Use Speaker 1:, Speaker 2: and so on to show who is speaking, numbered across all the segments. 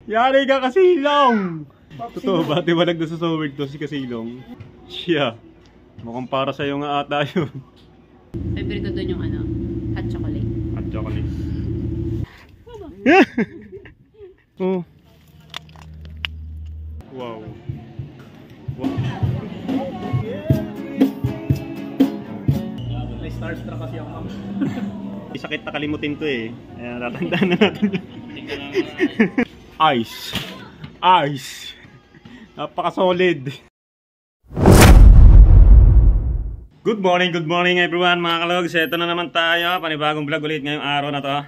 Speaker 1: Yari ka Kasilong! Totoo ba? Tiwalag na sa soward to si Kasilong. Siya. Mukhang para sa'yo nga ata yun.
Speaker 2: Favorite ko doon yung ano, hot chocolate.
Speaker 1: Hot chocolate. Oh. Wow. Wow.
Speaker 3: May starstruck kasi ako.
Speaker 1: Sakit na kalimutin to eh. Kaya tatandaan na natin. Ice. Ice. Napaka-solid. Good morning everyone mga kalogs. Ito na naman tayo. Panibagong vlog ulit ngayong araw na to.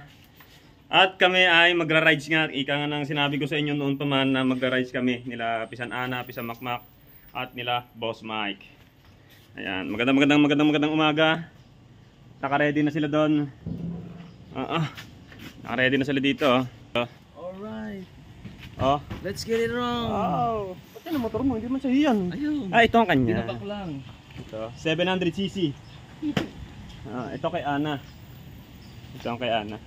Speaker 1: At kami ay magra-rides nga. Ika nga nang sinabi ko sa inyo noon pa man na magra-rides kami. Nila Pisan Ana, Pisan Makmak at nila Boss Mike. Ayan. Magandang umaga. Naka-ready na sila doon. Naka-ready na sila dito.
Speaker 3: Alright.
Speaker 1: Oh.
Speaker 3: Let's get it wrong.
Speaker 1: Oh. Pati na motor mo, hindi man siya yan.
Speaker 3: Ayun.
Speaker 1: Ito ang kanya.
Speaker 3: Tinapak lang.
Speaker 1: Ito, 700cc. Ito kay Ana. Ito ang kay Ana.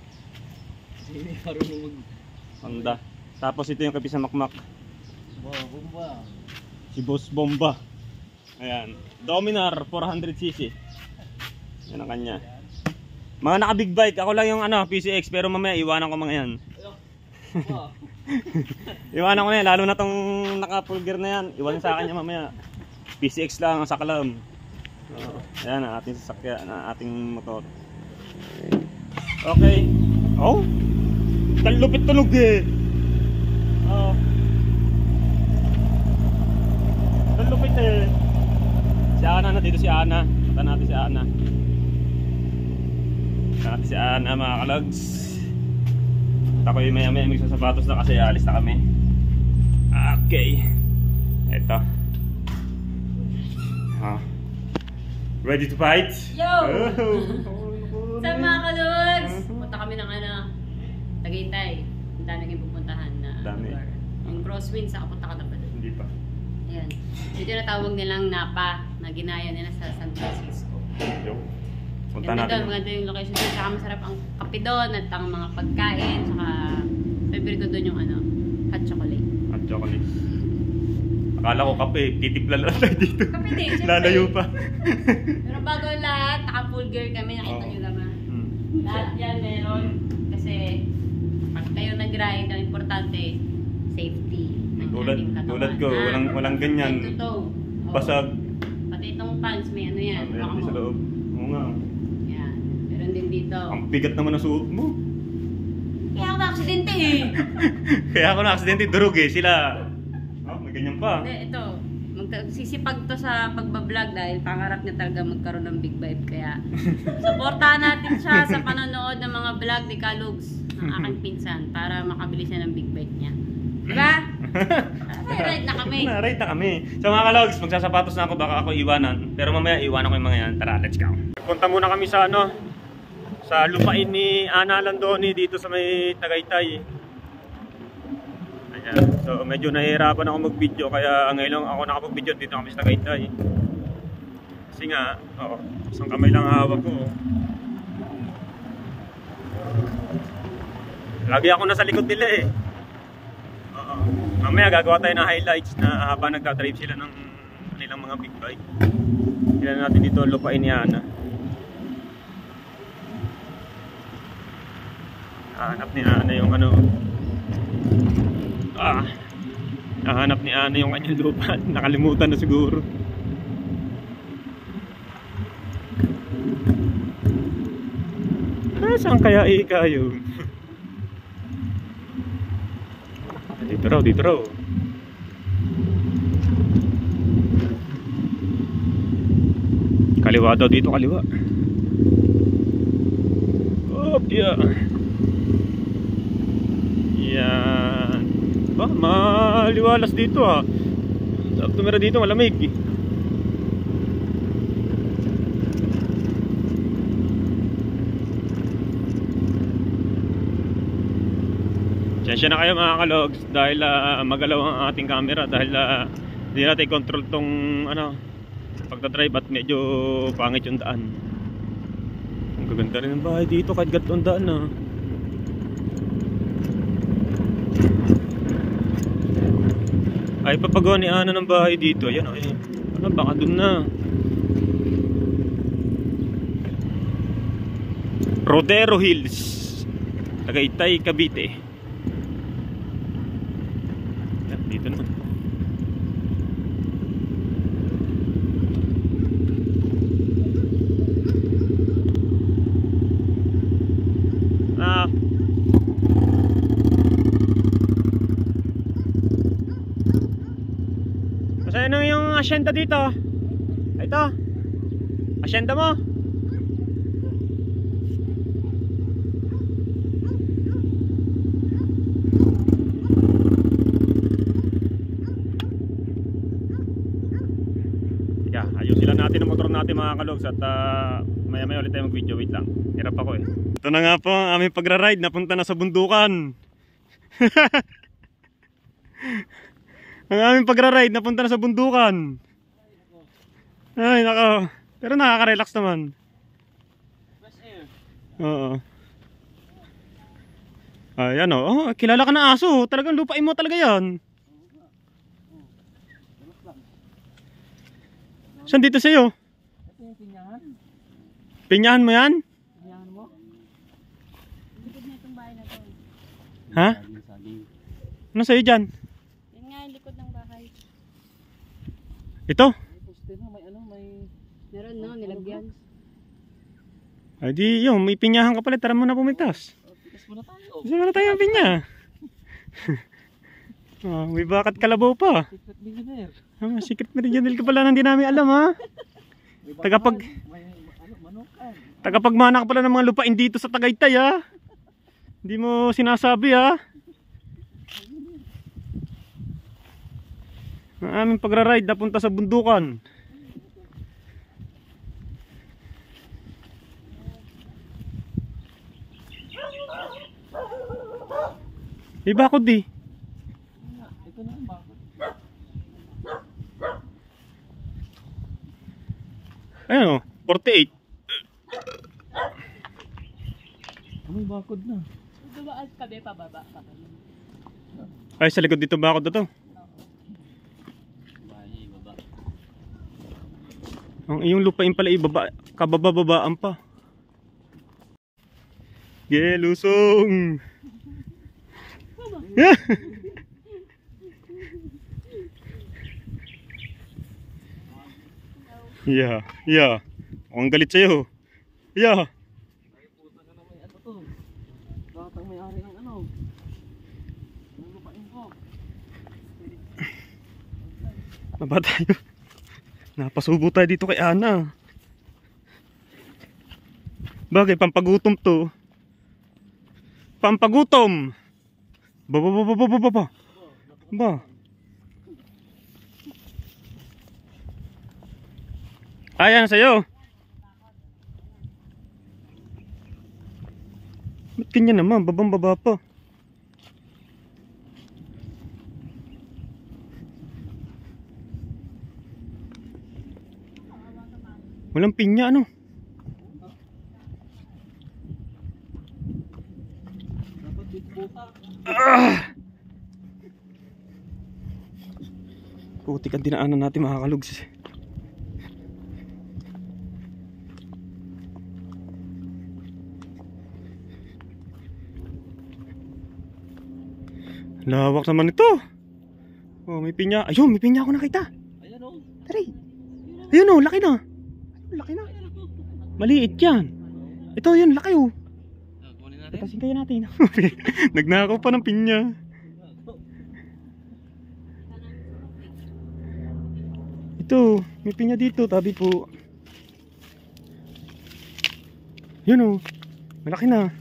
Speaker 3: Hindi marunong mag...
Speaker 1: Honda. Tapos ito yung kay Pisan Makmak.
Speaker 3: Bomba.
Speaker 1: Si Boss Bomba. Ayan. Dominar 400cc. Yan ang kanya. Mga naka big bike. Ako lang yung ano, PCX. Pero mamaya iwanan ko mga yan. Iwanan ko na yan. Lalo na tong naka full gear na yan. Iwanan sa akin yan mamaya. PCX lang ang sakalam. Ayan ang ating sasakyan, ang ating motor. Okay. Oh. Talupit tunog eh. Oh. Talupit eh. Si Ana na dito, si Ana. Punta natin si Ana. Punta natin si Ana mga kalogs. At ako'y maya-maya magsasapatos na kasi alis na kami. Okay. Eto. Ready to fight?
Speaker 2: Yo! Sa mga kalogs! Punta kami ng ano, Tagaytay. Ang dami kayong pupuntahan na lugar. Yung Crosswinds, nakapunta ka na ba doon?
Speaker 1: Hindi pa.
Speaker 2: Ayan. Dito na tawag nilang Napa, na ginaya nila sa San Francisco.
Speaker 1: Yo. Punta
Speaker 2: Ganda
Speaker 1: natin.
Speaker 2: doon, maganda yung location doon. Saka masarap ang kape doon at ang mga pagkain. Saka favorite ko doon yung ano, hot chocolate.
Speaker 1: Hot chocolate. Akala ko kape, titipla lang tayo dito.
Speaker 2: Kape din, syempre.
Speaker 1: Lalayo pa.
Speaker 2: Pero bago lahat, naka-full gear kami, nakita nyo naman. Lahat yan meron. Kasi pag kayo nag-ride, ang importante, safety. Ng ating katawan.
Speaker 1: Tulad ko, walang ganyan.
Speaker 2: Head to toe.
Speaker 1: Basag.
Speaker 2: Pati itong pants, may ano yan.
Speaker 1: Meron din sa loob. Oo nga.
Speaker 2: Yan. Meron din dito.
Speaker 1: Ang bigat naman ng suot mo.
Speaker 2: Kaya ako na-aksidente eh.
Speaker 1: Kaya ako na-aksidente, durog eh. Sila. May ganyan pa.
Speaker 2: Hindi, ito. Sisipag to sa pagbablog dahil pangarap niya talaga magkaroon ng big vibe. Kaya supportahan natin siya sa panonood ng mga vlog ni Kalugs, ng aking pinsan, para makabili siya ng big bike niya. Diba? Ride na kami.
Speaker 1: Ride na kami. So mga kalogs, magsasapatos na ako, baka ako iwanan. Pero mamaya iwanan ko yung mga yan. Tara, let's go. Punta muna kami sa ano, sa lupain ni Ana Landoni dito sa may Tagaytay. Ayan. So medyo nahihirapan ako mag-video, kaya ngayon lang ako nakapag-video dito kami sa Tagaytay. Kasi nga, isang kamay lang hawak ko. Lagi ako nasa likod nila eh. Mamaya gagawa tayo ng highlights na habang nagka-drive sila ng kanilang mga big bike. Tignan natin dito lupain ni Ana. Hanap ni Ana yung ano. Nahanap ni Ana yung kanyang lupa. Nakalimutan na siguro. Saan kaya ikayo? Dito raw. Kaliwa daw dito, kaliwa. Yeah. Yan. Ba, maliwalas dito ha. Sarap tumira dito, malamig. Sensya na kayo mga kalogs dahil magalaw ang ating camera dahil hindi natin control tong ano, pagdadrive at medyo pangit yung daan. Ang gaganda rin ng bahay dito kahit gato ang daan Ay, papagawa ni Ana ng bahay dito. Ayan, ayan. Ano, baka dun na. Rodero Hills, Tagaytay, Cavite. Ayan, dito naman. Masaya nang yung asyenda dito. Ito, asyenda mo. Yeah, ayusin lang natin ang motor natin mga kalogs. At maya maya ulit tayo mag video. Wait lang, hirap ako eh. Ito na nga po ang aming pagra-ride. Napunta na sa bundukan. Ang aming pagra-ride napunta na sa bundukan. Ay nako. Pero nakaka-relax naman.
Speaker 3: Fresh air.
Speaker 1: Oo. Ayan o. Oh, kilala ka na aso. Talagang lupain mo talaga yan. Saan dito sa'yo?
Speaker 3: Ito yung pinyahan.
Speaker 1: Pinyahan mo yan?
Speaker 3: Pinyahan mo?
Speaker 2: Likod na itong bahay na to.
Speaker 1: Ha? Ano sa'yo dyan?
Speaker 2: Yan nga yung likod ng bahay.
Speaker 1: Ito?
Speaker 3: May poster na, may ano, may...
Speaker 2: Meron no, nilagyan.
Speaker 1: Ay di yun, may pinyahan ka pala. Tara mo na pumitas.
Speaker 3: Tikas muna tayo.
Speaker 1: Gusto mo na tayo ang pinya. Oh, may bakat kalabaw pa.
Speaker 3: Secret millionaire.
Speaker 1: Oh, secret meridianal ka pala nang di namin alam ha.
Speaker 3: May
Speaker 1: Tagapag
Speaker 3: may ano, manukan.
Speaker 1: tagapagmana ka pala ng mga lupain dito sa Tagaytay ha. Hindi mo sinasabi ha. Ang aming pagra-ride napunta sa bundukan. May bakod di.
Speaker 3: Ito na ang bakit.
Speaker 1: Ayun o, 48.
Speaker 3: May bakod na.
Speaker 2: Dumaan kabe pababa pa.
Speaker 1: Ay sa likod dito bakod na to.
Speaker 3: Bahay, baba.
Speaker 1: Ang iyong lupain pala ibaba, kababa-babaan pa. Gelusong. Yeah, yeah. Ang galit sa'yo. Yeah.
Speaker 3: Ay, puta ka na may ano to. Lahat ang may-ari ng ano. Ang lupain ko.
Speaker 1: Naba tayo. Napasubo tayo dito kay Ana. Bagay, pampagutom to. Pampagutom. Ba. Ayan sa'yo. Ba't ganyan naman? Babang-baba pa. Walang pinya ano?
Speaker 3: Dapat dito buta.
Speaker 1: Putik ang dinaanan natin mga kalugs. Lawak naman ito. Oh, may pinya. Ayun, may pinya ako nakita.
Speaker 3: Ayan o.
Speaker 1: Tari. Ayun oh, laki na. Laki na. Maliit yan. Ito yun, laki oh.
Speaker 3: Kunin natin.
Speaker 1: Patasin kaya natin. Nagnakaw pa ng pinya. Ito, may pinya dito, tabi po. Yun oh. Malaki na.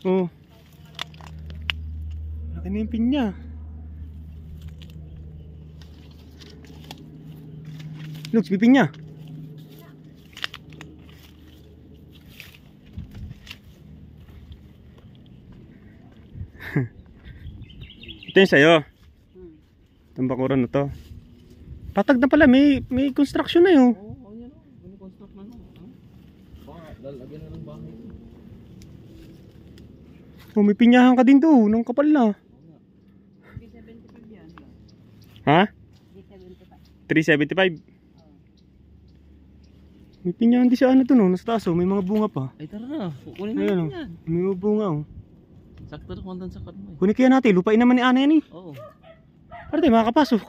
Speaker 1: Oh. Malaki na yung pinya. Looks, may pinya. Ito yung sa'yo. Itong bakuran na to. Patag na pala, may construction na yun.
Speaker 3: Oo, yan o. Gini-construct na no. Baka, lalagyan na ng bahay.
Speaker 1: Oh, may pinyahan ka din doon, ng kapal na. Ha?
Speaker 2: 375.
Speaker 1: 375. May pinyan di sa ano to no, nasa taas oh, may mga bunga pa.
Speaker 3: Ay tara na, kukunin
Speaker 1: Ayan
Speaker 3: natin
Speaker 1: oh,
Speaker 3: yan.
Speaker 1: may mga bunga oh.
Speaker 3: Sakto na kung andan sa mo eh.
Speaker 1: Kunin kaya natin, lupain naman ni Ana yan eh.
Speaker 3: Oo.
Speaker 1: Para tayo makakapasok.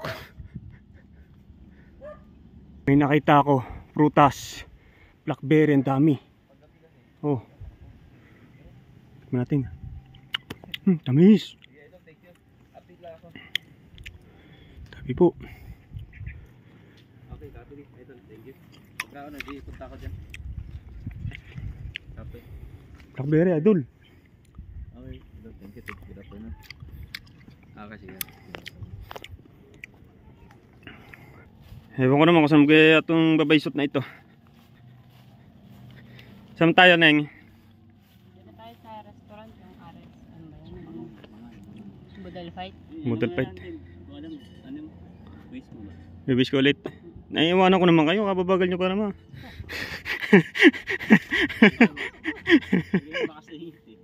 Speaker 1: May nakita ako, prutas, blackberry, ang dami. Oh. Tignan natin. Tamis. Tabi po.
Speaker 3: Okay, copy. Idol, thank you. Pagka ako nag-ipunta ako dyan. Copy.
Speaker 1: Blackberry, idol.
Speaker 3: Okay, idol, thank you. Good afternoon. Okay, sige.
Speaker 1: Ewan ko naman kung saan kaya itong babaysot na ito. Saan tayo, Neng?
Speaker 2: Dito tayo sa restaurant, yung RS. Ano ba yan? Model fight.
Speaker 1: Model fight.
Speaker 3: Anong waste mo ba?
Speaker 1: Bibis ko ulit. Naiiwanan ko naman kayo, kababagal nyo pa naman.
Speaker 3: Hindi mo makasahit eh.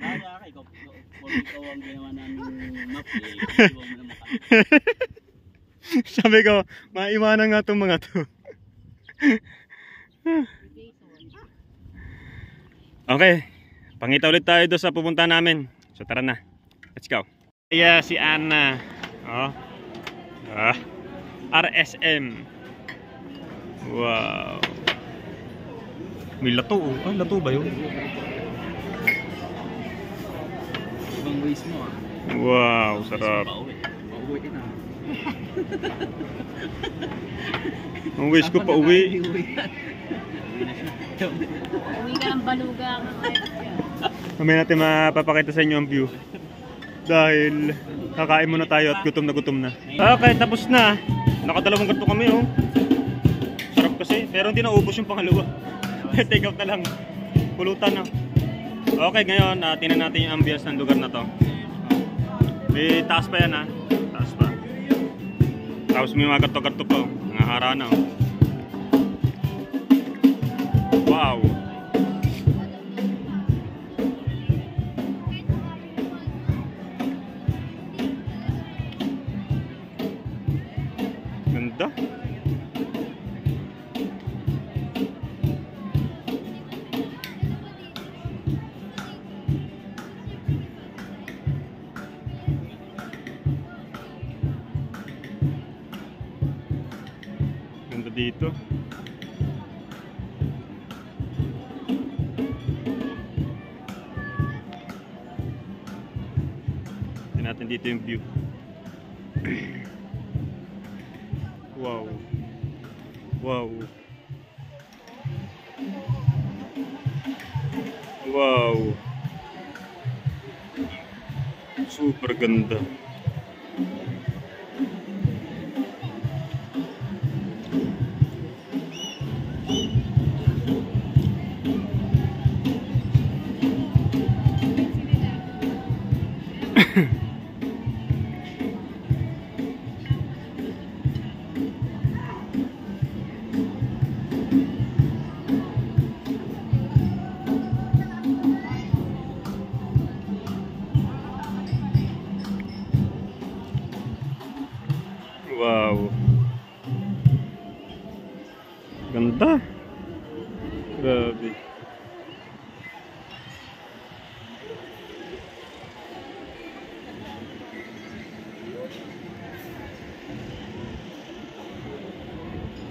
Speaker 3: Maraya ka, ikaw ang ginawa namin map eh. Iwan mo naman ka.
Speaker 1: Sabi ko, maiwanan nga itong mga to. Okay, pangita ulit tayo doon sa pupunta namin. So tara na, let's go. Yeah, si Ana. Oh. RSM. Wow. May lato oh. Ah, lato ba yun?
Speaker 3: Ibang waste mo ah.
Speaker 1: Wow, sarap.
Speaker 3: Pauwi. Pauwi din ah.
Speaker 1: Ang wish ko pa uwi.
Speaker 3: Uwi na siya.
Speaker 2: Uwi ka ng baluga.
Speaker 1: Mamaya natin mapapakita sa inyo ang view. Dahil kakain muna tayo at gutom na gutom na. Okay, tapos na. Nakadalawang ganito kami oh. Sarap kasi, pero hindi naubos yung pangalawa. Take out na lang. Pulutan na. Okay, ngayon tingnan natin yung ambience ng lugar na to. May taas pa yan ha. Taas pa. Tapos may mga gato-gato pa oh. Mga harana oh. Wow. Ganda. Ganda dito. Tingnan natin dito yung view. Wow. Wow. Wow. Super ganda. Wow. Ganda. Grabe.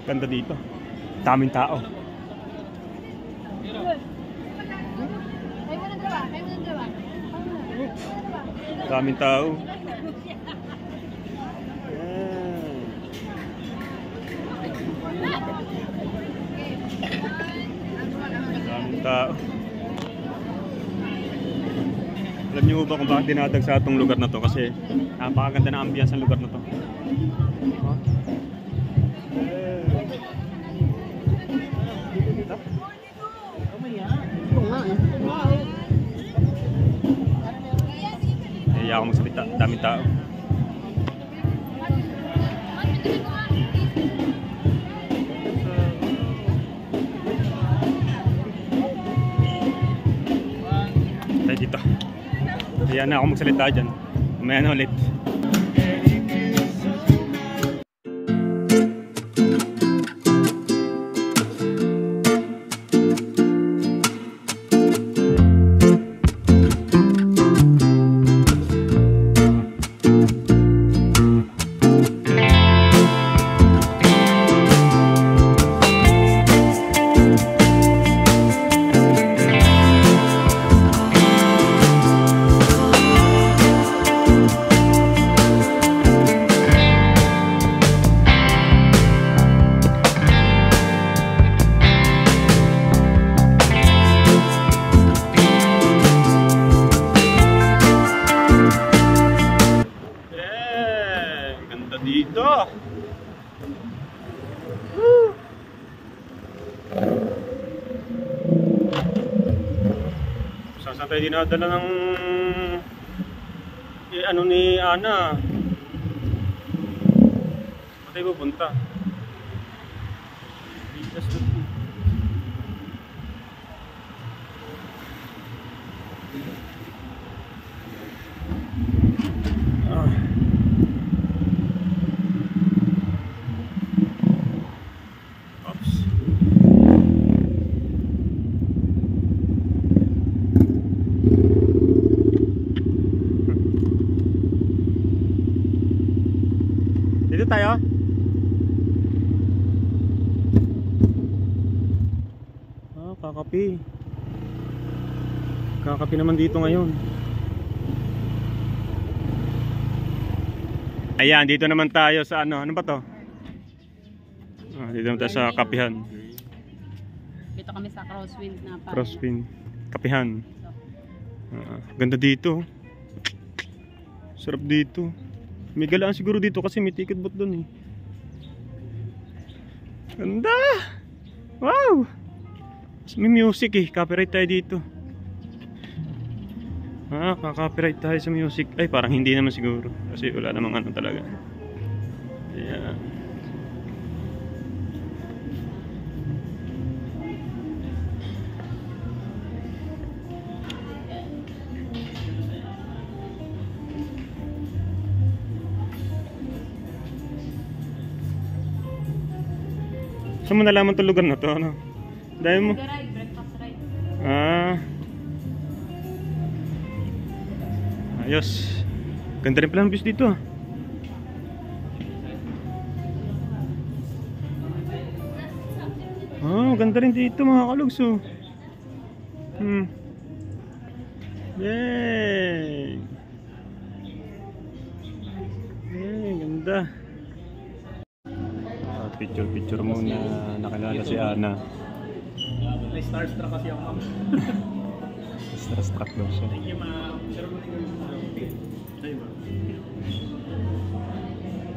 Speaker 1: Ganda dito. Daming tao. Daming tao. Daming tao. Alam niyo ba kung bakit dinadag sa itong lugar na to? Kasi napakaganda ng ambience ng lugar na to. Oh. Kaya ako magsalita, daming tao. Tayo dito. Kaya na ako magsalita dyan. Mamaya na ulit. dito. Woo! Saan tayo dinadala ng ano ni Ana? Saan tayo pupunta? Bigas na po. Dito tayo. Kakapi. Kakapi naman dito ngayon. Ayan, dito naman tayo sa ano ba to? Dito naman tayo sa kapihan.
Speaker 2: Dito kami sa Crosswind na pa.
Speaker 1: Crosswind. Kapihan. Ganda dito. Sarap dito. May galaan siguro dito kasi may ticket booth doon eh. Ganda! Wow! May music eh. Copyright tayo dito. Kaka-copyright tayo sa music. Ay, parang hindi naman siguro. Kasi wala namang ano talaga. Ayan. Saan mo nalaman itong lugar na to? Ano? Dahil mo?
Speaker 2: Breakfast ride.
Speaker 1: Ayos. Ganda rin pala ng views dito. Ganda rin dito mga kalugs. Yay! Yay, ganda. Picture muna, nakilala si Ana.
Speaker 3: May starstruck kasi ako.
Speaker 1: Starstruck daw siya.
Speaker 3: Thank you, ma'am. Sarap mo tingnan mo. Ay, ma'am.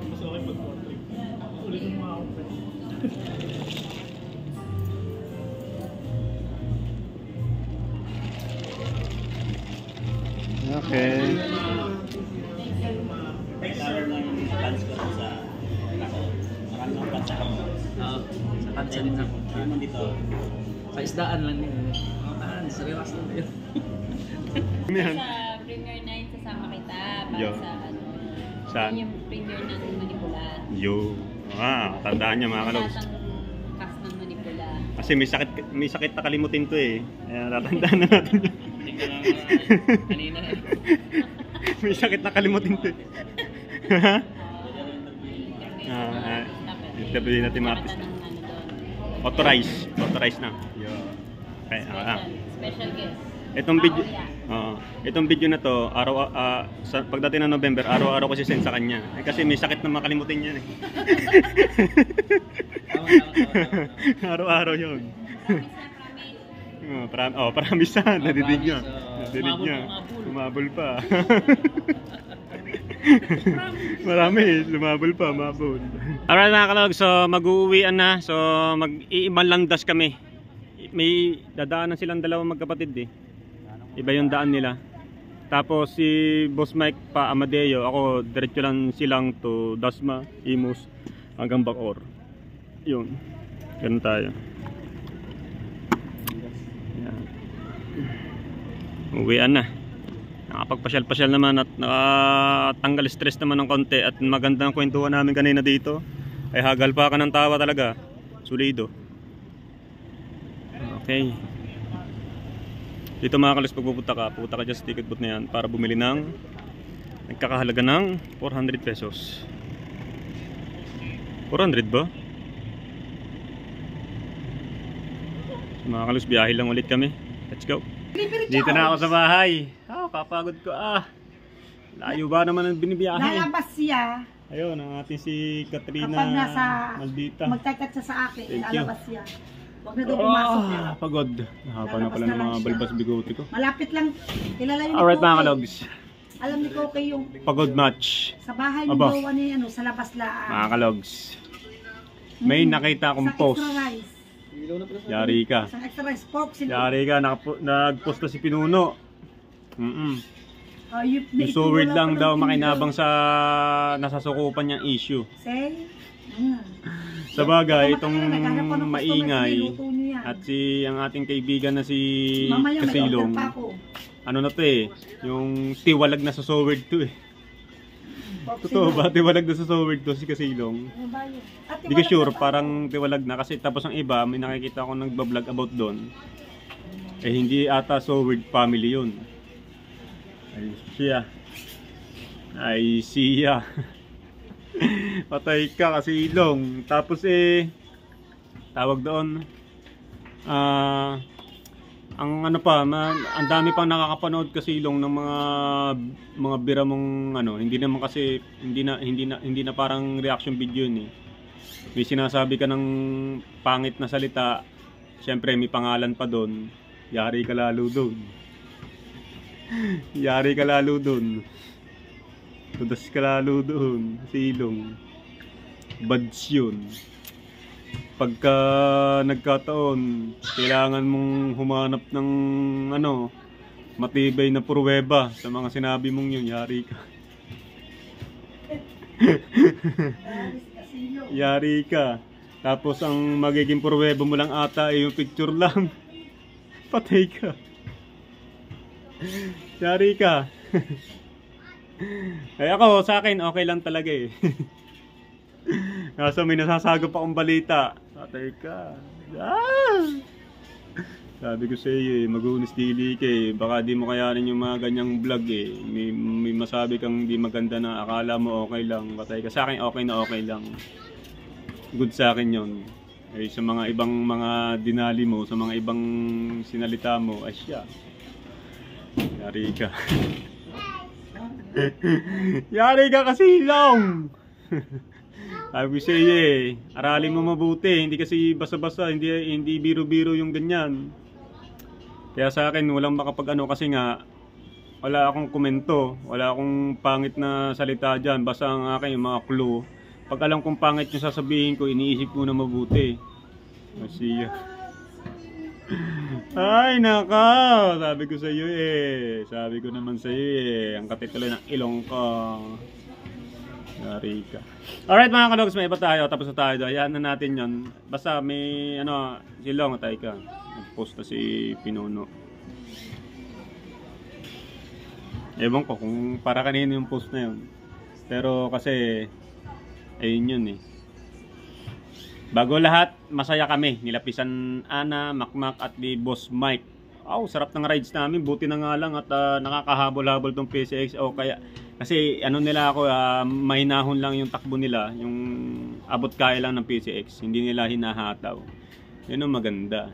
Speaker 3: Mas okay pag-portrait. Ulit mo mga ako.
Speaker 1: Okay.
Speaker 3: Kailangan lang yung plans ko sa marami ng plans ako. Sa tansa din ako. Naman dito. Sa isdaan lang din. Sariwas lang din.
Speaker 2: Sa Premier 9 sasama kita para sa ano.
Speaker 1: Saan?
Speaker 2: Yung Premier ng Manipula.
Speaker 1: Yo. Tandaan niya mga kalugs.
Speaker 2: Cast ng Manipula.
Speaker 1: Kasi may sakit na kalimutin to eh. Kaya tatandaan na natin yun.
Speaker 3: Kanina eh.
Speaker 1: May sakit na kalimutin to eh. Interview natin mga artist. Authorize na. Okay,
Speaker 2: Special guest.
Speaker 1: Itong video na to, pagdating ng November, araw-araw ko sisend sa kanya. Kasi may sakit na makalimutin niya eh. Araw-araw yun. Promise na. Nadidig niya. Lumabol pa. Marami, lumabol pa, mabol. Alright mga kalog, so mag-uuwian na. So mag-iibang landas kami. May dadaanan silang dalawang magkapatid eh. Iba yung daan nila. Tapos si Boss Mike pa Amadeo, ako diretso lang silang to Dasma, Imus hanggang Bacoor. Yun. Ganun tayo. Yan. Uwian na. Nakapagpasyal-pasyal naman at nakatanggal stress naman ng konti. At maganda ang kwentuhan namin kanina dito. Ay hagal pa ka ng tawa talaga. Sulido. Okay. Dito mga kalis, pag pupunta ka dyan sa ticket booth na yan para bumili ng nagkakahalaga ng 400 pesos. 400 ba? So, mga kalis, biyahe lang ulit kami. Let's go. Dito na ako sa bahay. Papagod ko. Layo ba naman ang binibiyahe?
Speaker 4: Lalabas siya.
Speaker 1: Ayun, ang ating si Katrina
Speaker 4: Kapag nasa
Speaker 1: Maldita.
Speaker 4: magtatat siya sa akin,
Speaker 1: Thank you.
Speaker 4: lalabas siya. Huwag na doon pumasok.
Speaker 1: Pagod. Nakapa na pala ng mga balbas bigote ko.
Speaker 4: Malapit lang. Kilala yun.
Speaker 1: Alright mga kalogs.
Speaker 4: Alam ni Koke yung
Speaker 1: Pagod match.
Speaker 4: sa bahay ng
Speaker 1: Aba.
Speaker 4: gawa ni ano, sa labas laan.
Speaker 1: Mga kalogs. May nakita akong
Speaker 4: Sa
Speaker 1: post.
Speaker 4: extra rice.
Speaker 1: Yari ka.
Speaker 4: Sa extra rice pork sila.
Speaker 1: Yari ka, nag-post na si Pinuno. Yung so
Speaker 4: Naituro
Speaker 1: weird lang
Speaker 4: pa ng
Speaker 1: daw
Speaker 4: video.
Speaker 1: makinabang sa nasasukupan niyang issue.
Speaker 4: Say?
Speaker 1: Sa bagay, itong
Speaker 4: Naghanap pa ng customer,
Speaker 1: maingay
Speaker 4: niluto niyo yan.
Speaker 1: at si ang ating kaibigan na si
Speaker 4: Mamaya may
Speaker 1: Kasilong,
Speaker 4: order pa ako.
Speaker 1: ano na to eh, yung tiwalag na sa so weird to eh.
Speaker 4: Pork
Speaker 1: Totoo
Speaker 4: sila.
Speaker 1: ba? Tiwalag na sa so weird to si Kasilong.
Speaker 4: Ano ba yun? At
Speaker 1: Hindi ko
Speaker 4: wala
Speaker 1: sure,
Speaker 4: pa-
Speaker 1: parang tiwalag na kasi tapos ang iba, may nakikita ako nagbablog about doon. Eh hindi ata so weird family yun. Ay siya. Ay siya. Patay ka kasi ilong. Tapos tawag doon. Ang ano pa, ang dami pang nakakapanood kasi ilong ng mga bira mong ano, hindi naman kasi hindi na parang reaction video yun eh. May sinasabi ka ng pangit na salita, syempre may pangalan pa doon. Yari ka lalo doon. Yari ka lalo doon. Tudas ka lalo doon. Silong. Bads yun. Pagka nagkataon, kailangan mong humanap ng ano, matibay na pruweba sa mga sinabi mong yun. Yari ka. Yari ka. Tapos ang magiging pruweba mo lang ata ay yung picture lang. Patay ka. Yari ka. Ay ako, sa akin, okay lang talaga eh. Kaso may nasasagap akong balita. Patay ka. Ah! Sabi ko sa iyo eh, mag-unis dili ka eh. Baka di mo kayanin yung mga ganyang vlog eh. May masabi kang di maganda na akala mo okay lang. Patay ka. Sa akin okay na okay lang. Good sa akin yun. Ay sa mga ibang mga dinali mo, sa mga ibang sinalita mo, ay siya. Yari ka. Yari ka kasi long. Sabi ko sa iyo eh, aralin mo mabuti, hindi kasi basta-basta, hindi biro-biro yung ganyan. Kaya sa akin walang makapag-ano kasi nga wala akong komento, wala akong pangit na salita diyan, basta ang akin yung mga clue. Pag alam kong pangit yung sasabihin ko, iniisip ko na mabuti. Kasi ay naka, sabi ko sa iyo eh. Sabi ko naman sa iyo eh, ang katituloy ng ilong ko. Yari ka. Alright mga kalogs, may iba tayo, tapos na tayo. Ayan na natin yon. Basta may ano, silong, tayo ka. Nag-post na si Pinuno. Ewan ko kung para kanino yung post na yun. Pero kasi, ayun yun eh. Bago lahat, masaya kami. Nilapisan Ana, Makmak at di Boss Mike. Oh, sarap ng rides namin. Buti na nga lang at nakakahabol-habol tong PCX. O kaya, kasi ano nila ako, mahinahon lang yung takbo nila. Yung abot kaya lang ng PCX. Hindi nila hinahataw. Yun ang maganda.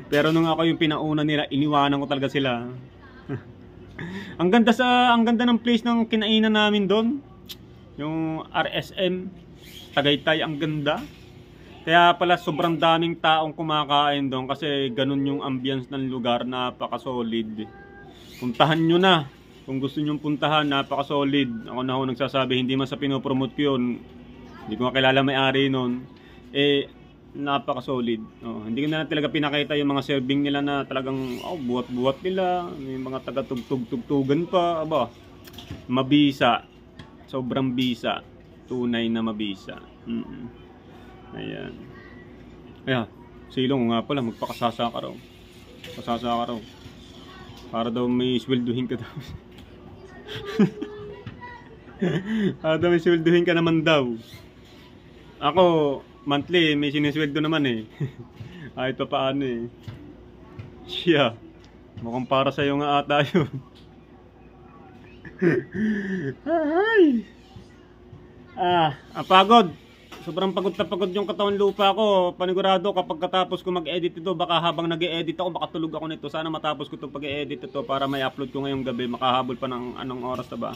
Speaker 1: Pero nung ako yung pinauna nila, iniwanan ko talaga sila. ang ganda ng place ng kinainan namin doon. Yung RSM Tagaytay, ang ganda. Kaya pala sobrang daming taong kumakain doon kasi ganun yung ambience ng lugar, napaka-solid. Puntahan nyo na. Kung gusto nyo puntahan, napaka-solid. Ako na ako nagsasabi, hindi man sa pinopromote ko yun. Hindi ko makilala may-ari nun. Eh, napaka-solid. Oh, hindi ko na talaga pinakita yung mga serving nila na talagang buwat-buwat nila. May mga taga-tugtugan pa. Aba, mabisa. Sobrang bisa. Tunay na mabisa. Ayan. Kaya, silong nga pala, magpakasasa ka raw. Pasasa ka raw. Para daw may swelduhin ka daw. Para daw may swelduhin ka naman daw. Ako, monthly, may sinisweldo naman eh. Kahit pa paano eh. Siya. Mukhang para sa'yo nga ata yun. Ay! Ang pagod. Sobrang pagod na pagod yung katawan lupa ko. Panigurado kapag katapos ko mag-edit ito, baka habang nag-e-edit ako, makatulog ako nito. Sana matapos ko itong pag-e-edit ito para may upload ko ngayong gabi. Makahabol pa ng anong oras na ba?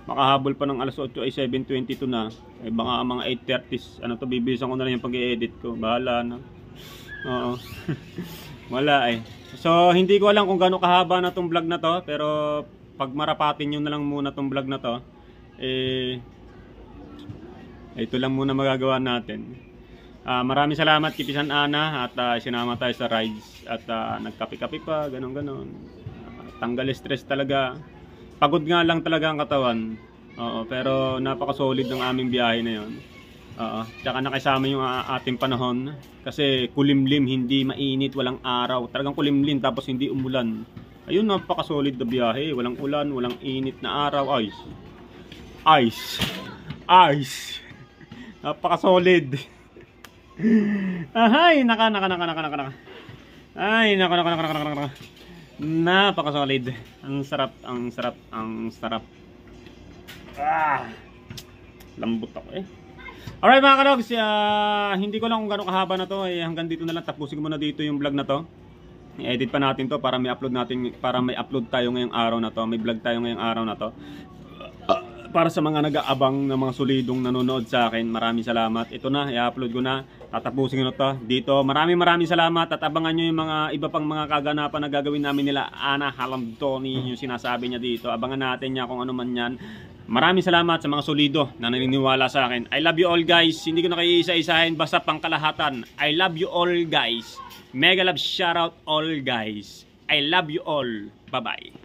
Speaker 1: Makahabol pa ng alas 8 ay 7:22 na. Ay baka mga 8:30. Ano to, bibisan ko na lang yung pag-e-edit ko. Bahala na. Oo. Wala eh. So hindi ko alam kung gaano kahaba na tong vlog na to, pero pagmarapatin nyo na lang muna tong vlog na to. Ito lang muna magagawa natin. Maraming salamat Kipisan Ana at sinama tayo sa rides at nagkape-kape pa, ganon. Tanggal stress talaga. Pagod nga lang talaga ang katawan. Oo, pero napaka-solid ng aming biyahe na 'yon. Oo, tsaka nakasama yung ating panahon kasi kulimlim, hindi mainit, walang araw. Talagang kulimlim tapos hindi umulan. Ayun, napaka-solid na biyahe. Walang ulan, walang init na araw. Ice. Napaka-solid. Ay, naka. Ay, naka. Napaka-solid. Ang sarap. Lambot ako eh. Alright mga kalogs, hindi ko lang kung gano'ng kahaba na to, hanggang dito na lang. Tapusin ko muna dito yung vlog na to. I-edit pa natin to para may upload tayo ngayong araw na to. May vlog tayo ngayong araw na to. Para sa mga nag-aabang na mga solidong nanonood sa akin, maraming salamat. Ito na, i-upload ko na. Tatapusin ko na to dito. Maraming salamat at abangan nyo yung mga iba pang mga kaganapan na gagawin namin nila Ana Halamdoni, yung sinasabi niya dito. Abangan natin niya kung ano man yan. Maraming salamat sa mga solido na naniniwala sa akin. I love you all guys. Hindi ko na kayo isa-isahin, basta pangkalahatan. I love you all guys. Mega love shoutout all guys. I love you all. Bye-bye.